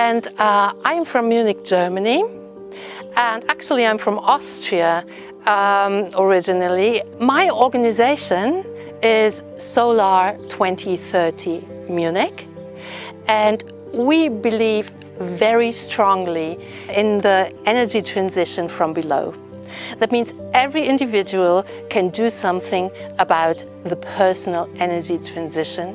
and I'm from Munich, Germany, and actually I'm from Austria originally. My organization is Solar 2030 Munich, and we believe very strongly in the energy transition from below. That means every individual can do something about the personal energy transition,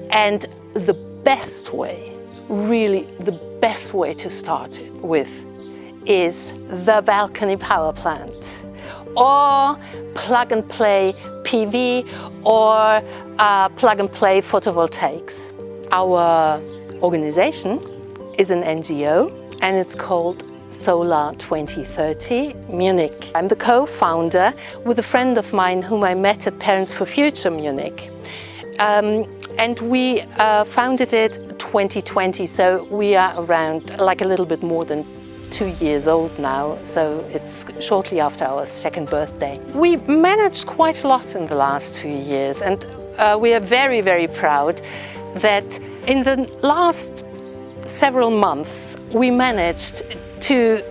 and the best way, really the best way to start it with is the balcony power plant, or plug and play PV, or plug and play photovoltaics. Our organization is an NGO, and it's called Solar 2030 Munich. I'm the co-founder with a friend of mine whom I met at Parents for Future Munich. And we founded it 2020, so we are around like a little bit more than 2 years old now, so it's shortly after our second birthday. We managed quite a lot in the last 2 years, and we are very, very proud that in the last several months we managed to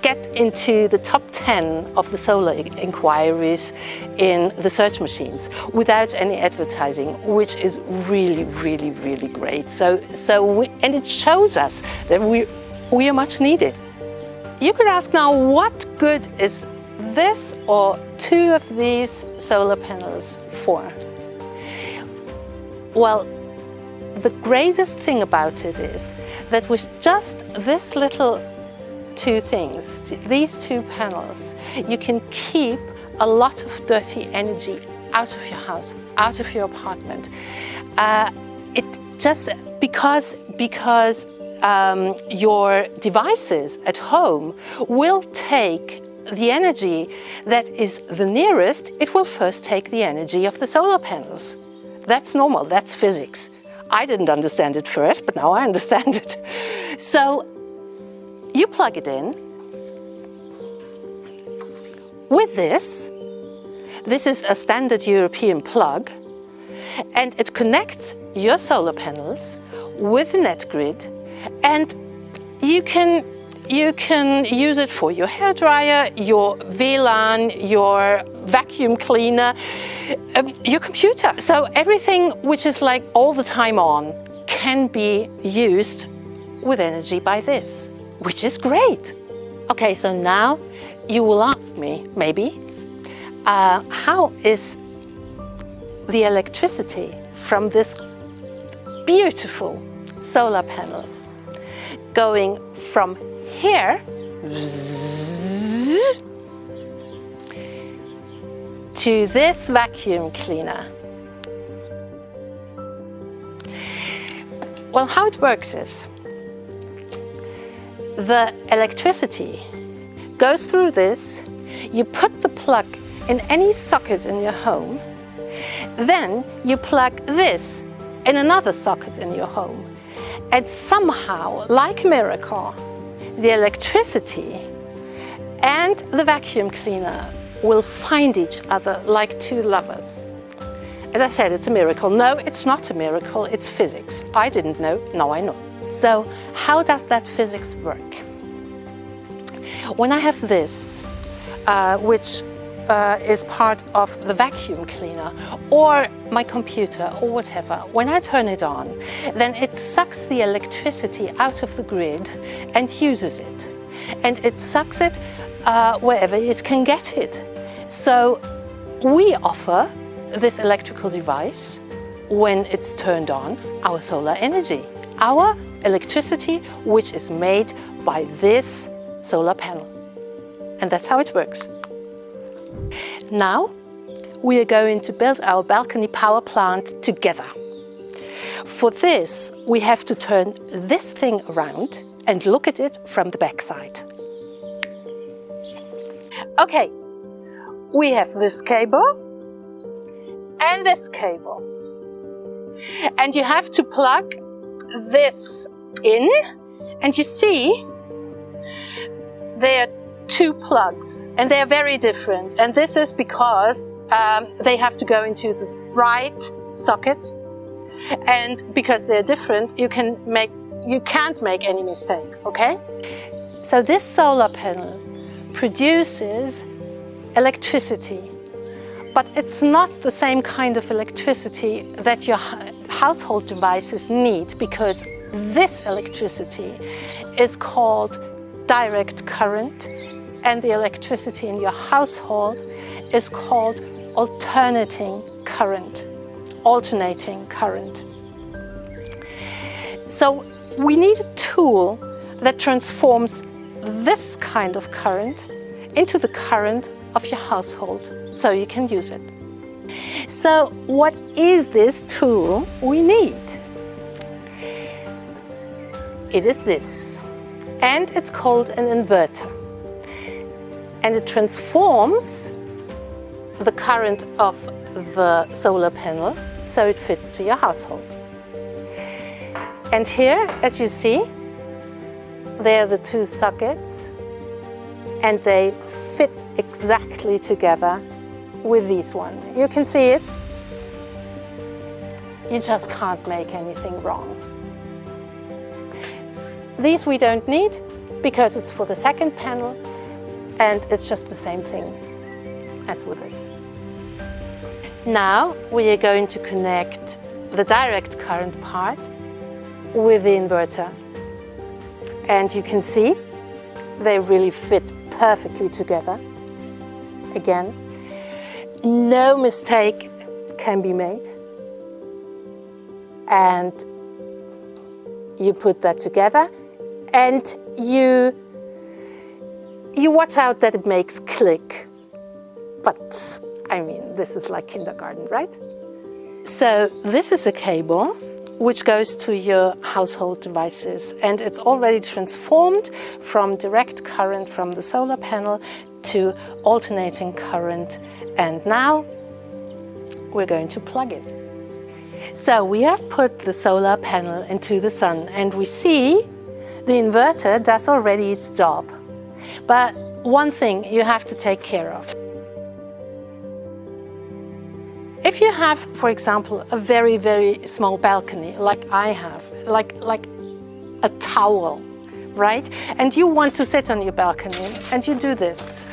get into the top 10 of the solar inquiries in the search machines without any advertising, which is really, really, really great. And it shows us that we are much needed. You could ask now, what good is this or two of these solar panels for? Well, the greatest thing about it is that with just this little two things, these two panels, you can keep a lot of dirty energy out of your house, out of your apartment. It just because your devices at home will take the energy that is the nearest. It will first take the energy of the solar panels. That's normal, that's physics. I didn't understand it first, but now I understand it. So you plug it in. With this is a standard European plug, and it connects your solar panels with the net grid, and you can use it for your hairdryer, your WLAN, your vacuum cleaner, your computer. So everything which is like all the time on can be used with energy by this, which is great. Okay, so now you will ask me, maybe, how is the electricity from this beautiful solar panel going from here to this vacuum cleaner? Well, how it works is the electricity goes through this, you put the plug in any socket in your home, then you plug this in another socket in your home, and somehow, like a miracle, the electricity and the vacuum cleaner will find each other like two lovers. As I said, it's a miracle. No, it's not a miracle, it's physics. I didn't know, now I know. So how does that physics work? When I have this, which is part of the vacuum cleaner or my computer or whatever, when I turn it on, then it sucks the electricity out of the grid and uses it. And it sucks it wherever it can get it. So we offer this electrical device, when it's turned on, our solar energy, our electricity, which is made by this solar panel. And that's how it works. Now we are going to build our balcony power plant together. For this, we have to turn this thing around and look at it from the backside. Okay, we have this cable and this cable. And you have to plug this in, and you see there are two plugs, and they are very different. And this is because they have to go into the right socket, and because they're different, you can make you can't make any mistake, okay? So this solar panel produces electricity, but it's not the same kind of electricity that your household devices need, because this electricity is called direct current, and the electricity in your household is called alternating current. So we need a tool that transforms this kind of current into the current of your household, so you can use it. So what is this tool we need? It is this, and it's called an inverter. And it transforms the current of the solar panel so it fits to your household. And here, as you see, there are the two sockets, and they fit exactly together with these one. You can see it. You just can't make anything wrong. These we don't need because it's for the second panel, and it's just the same thing as with this. Now we are going to connect the direct current part with the inverter. And you can see they really fit perfectly together. Again, no mistake can be made. And you put that together, and you watch out that it makes click. But I mean, this is like kindergarten, right? So this is a cable which goes to your household devices, and it's already transformed from direct current from the solar panel to alternating current, and now we're going to plug it. So we have put the solar panel into the sun, and we see the inverter does already its job. But one thing you have to take care of. If you have, for example, a very, very small balcony, like I have, like a towel, right? And you want to sit on your balcony, and you do this.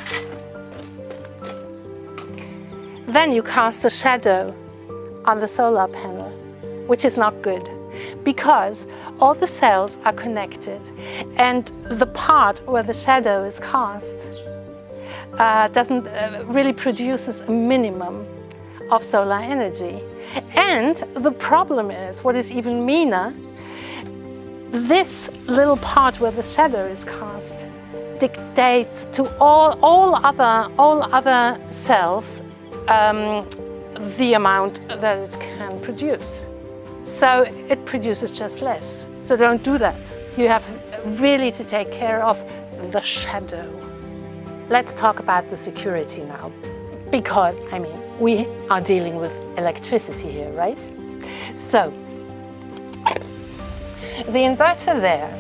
Then you cast a shadow on the solar panel, which is not good, because all the cells are connected, and the part where the shadow is cast doesn't really produces a minimum of solar energy. And the problem is, what is even meaner, this little part where the shadow is cast dictates to all other cells the amount that it can produce. So it produces just less. So don't do that. You have really to take care of the shadow. Let's talk about the security now, because I mean, we are dealing with electricity here, right? So the inverter there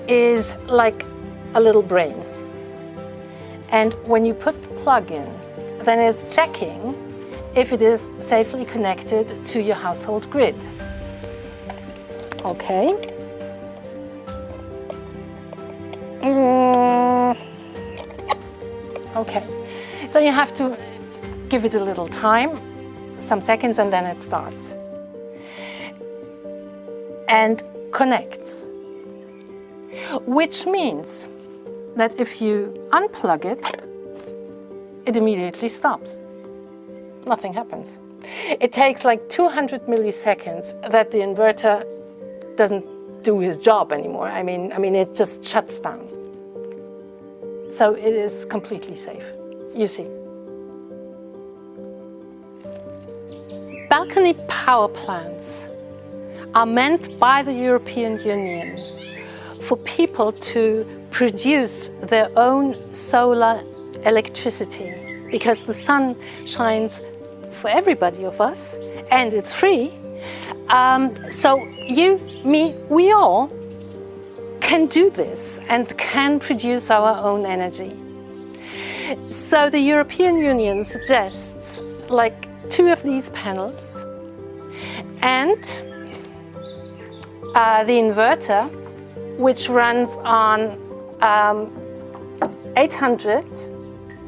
is like a little brain. And when you put the plug in, then it's checking if it is safely connected to your household grid. Okay. Okay. So you have to give it a little time, some seconds, and then it starts. And connects. Which means that if you unplug it, it immediately stops. Nothing happens. It takes like 200 milliseconds that the inverter doesn't do his job anymore. I mean, it just shuts down. So it is completely safe, you see. Balcony power plants are meant by the European Union for people to produce their own solar electricity, because the sun shines for everybody of us and it's free. So you, me, we all can do this and can produce our own energy. So the European Union suggests like 2 of these panels, and the inverter, which runs on 800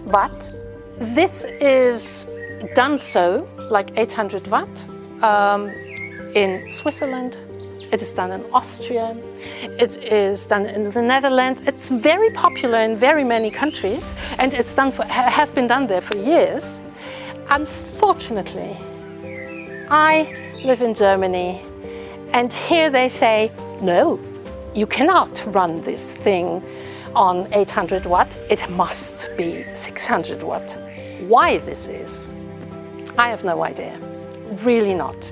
watt. This is done so, like 800 watt, in Switzerland. It is done in Austria. It is done in the Netherlands. It's very popular in very many countries, and it's has been done there for years. Unfortunately, I live in Germany, and here they say, no, you cannot run this thing on 800 watt. It must be 600 watt. Why this is, I have no idea. Really not.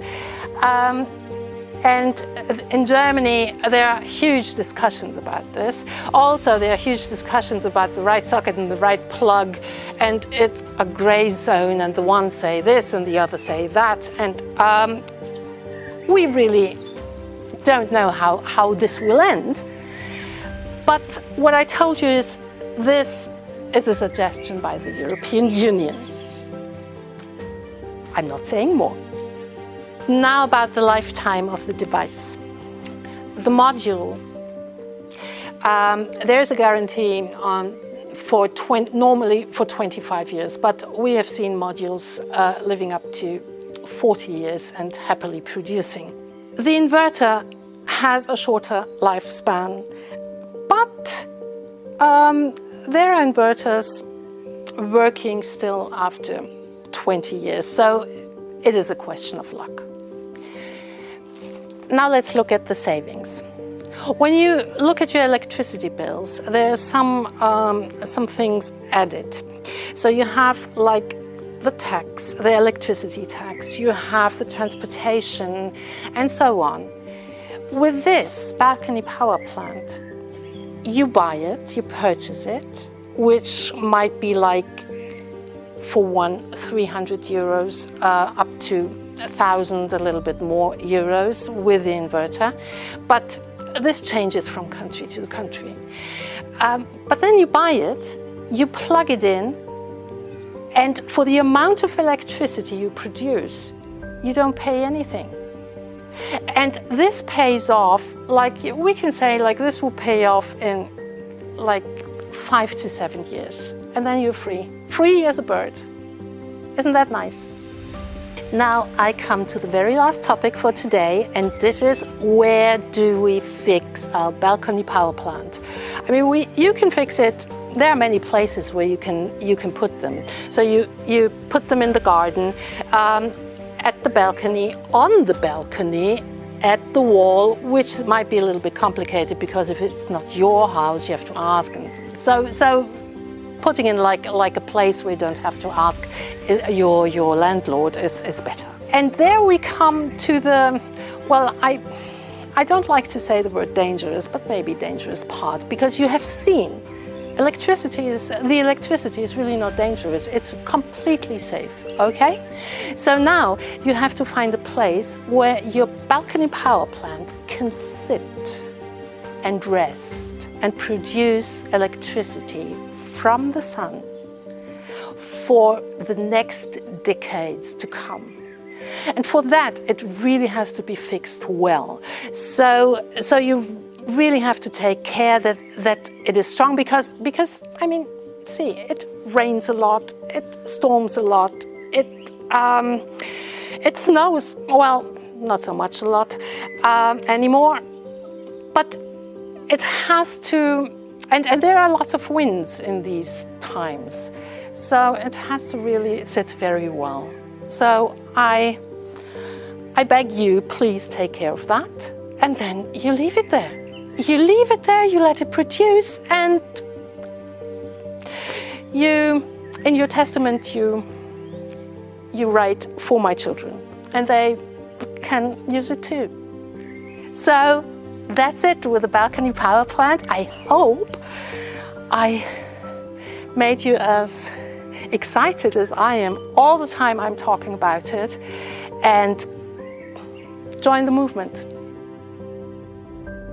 And in Germany, there are huge discussions about this. Also, there are huge discussions about the right socket and the right plug, and it's a gray zone, and the one say this and the other say that. And we really don't know how this will end. But what I told you is this is a suggestion by the European Union. I'm not saying more. Now about the lifetime of the device. The module, there is a guarantee normally for 25 years, but we have seen modules living up to 40 years and happily producing. The inverter has a shorter lifespan, but there are inverters working still after 20 years, so it is a question of luck. Now let's look at the savings. When you look at your electricity bills, there are some things added. So you have like the tax, the electricity tax, you have the transportation, and so on. With this balcony power plant, you buy it, you purchase it, which might be like for 300 euros up to 1,000, a little bit more euros with the inverter. But this changes from country to country. But then you buy it, you plug it in, and for the amount of electricity you produce, you don't pay anything. And this pays off, like we can say, like this will pay off in like 5 to 7 years. And then you're free. Free as a bird. Isn't that nice? Now I come to the very last topic for today, and this is, where do we fix our balcony power plant? I mean, you can fix it. There are many places where you can put them. So you put them in the garden, at the balcony, on the balcony, at the wall, which might be a little bit complicated because if it's not your house, you have to ask. And so putting in like a place where you don't have to ask your landlord is better. And there we come to the, well, I don't like to say the word dangerous, but maybe dangerous part, because you have seen the electricity is really not dangerous. It's completely safe, okay? So now you have to find a place where your balcony power plant can sit and rest and produce electricity from the sun for the next decades to come. And for that, it really has to be fixed well. So you really have to take care that it is strong, because I mean, see, it rains a lot, it storms a lot, it snows, well, not so much a lot anymore, but it has to, and there are lots of winds in these times, so it has to really sit very well. So I beg you, please take care of that, and then you leave it there. You leave it there, you let it produce, and you, in your testament, you write, for my children, and they can use it too. So that's it with the balcony power plant. I hope I made you as excited as I am all the time I'm talking about it, and join the movement.